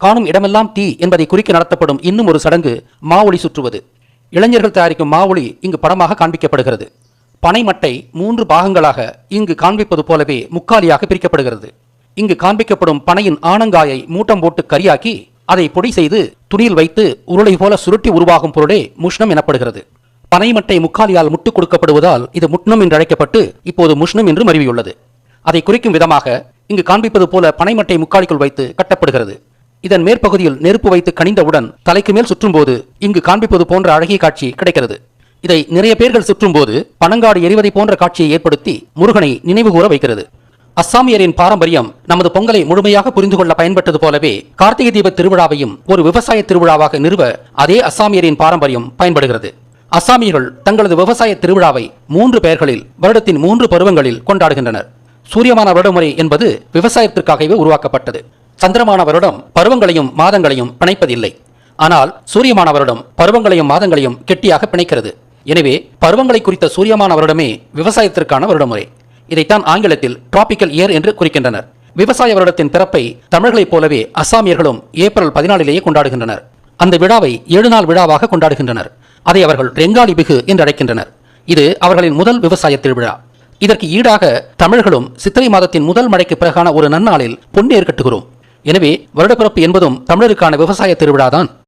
காணும் இடமெல்லாம் தீ என்பதை குறிக்க நடத்தப்படும் இன்னும் ஒரு சடங்கு மாவொளி சுற்றுவது. இளைஞர்கள் தயாரிக்கும் மாவொளி இங்கு படமாக காண்பிக்கப்படுகிறது. பனைமட்டை 3 பாகங்களாக இங்கு காண்பிப்பது போலவே முக்காலியாக பிரிக்கப்படுகிறது. இங்கு காண்பிக்கப்படும் பனையின் ஆனங்காயை மூட்டம் போட்டு கரியாக்கி அதை பொடி செய்து துணியில் வைத்து உருளை போல சுருட்டி உருவாகும் பொருளே முஷ்ணம் எனப்படுகிறது. பனைமட்டை முக்காலியால் முட்டு கொடுக்கப்படுவதால் இது முட்னம் என்று அழைக்கப்பட்டு இப்போது முஷ்ணம் என்று மருவியுள்ளது. அதை குறிக்கும் விதமாக இங்கு காண்பிப்பது போல பனைமட்டை முக்காலிக்குள் வைத்து கட்டப்படுகிறது. இதன் மேற்பகுதியில் நெருப்பு வைத்து கனிந்தவுடன் தலைக்கு மேல் சுற்றும் போது இங்கு காண்பிப்பது போன்ற அழகிய காட்சி கிடைக்கிறது. இதை நிறைய பேர்கள் சுற்றும் போது பனங்காடு எரிவதை போன்ற காட்சியை ஏற்படுத்தி முருகனை நினைவு கூற வைக்கிறது. அஸ்ஸாமியரின் பாரம்பரியம் நமது பொங்கலை முழுமையாக புரிந்து கொள்ள பயன்பட்டது போலவே கார்த்திகை தீப திருவிழாவையும் ஒரு விவசாய திருவிழாவாக நிறுவ அதே அஸ்ஸாமியரின் பாரம்பரியம் பயன்படுகிறது. அஸ்ஸாமியர்கள் தங்களது விவசாய திருவிழாவை 3 பெயர்களில் வருடத்தின் 3 பருவங்களில் கொண்டாடுகின்றனர். சூரியமான வருடமுறை என்பது விவசாயத்திற்காகவே உருவாக்கப்பட்டது. சந்திரமான வருடம் பருவங்களையும் மாதங்களையும் பிணைப்பதில்லை. ஆனால் சூரியமான வருடம் பருவங்களையும் மாதங்களையும் கெட்டியாக பிணைக்கிறது. எனவே பருவங்களை குறித்த சூரியமான வருடமே விவசாயத்திற்கான வருடமுறை. இதைத்தான் ஆங்கிலத்தில் டிராபிக்கல் இயர் என்று குறிக்கின்றனர். விவசாய வருடத்தின் பிறப்பை தமிழர்களைப் போலவே அஸ்ஸாமியர்களும் ஏப்ரல் 14 கொண்டாடுகின்றனர். அந்த விழாவை 7 நாள் விழாவாக கொண்டாடுகின்றனர். அதை அவர்கள் ரெங்காலி பிகு என்று அழைக்கின்றனர். இது அவர்களின் முதல் விவசாய திருவிழா. இதற்கு ஈடாக தமிழர்களும் சித்திரை மாதத்தின் முதல் மழைக்கு பிறகான ஒரு நன்னாளில் பொன்னேர் கட்டுகிறோம். எனவே வருடப்பிறப்பு என்பதும் தமிழருக்கான விவசாய திருவிழாதான்.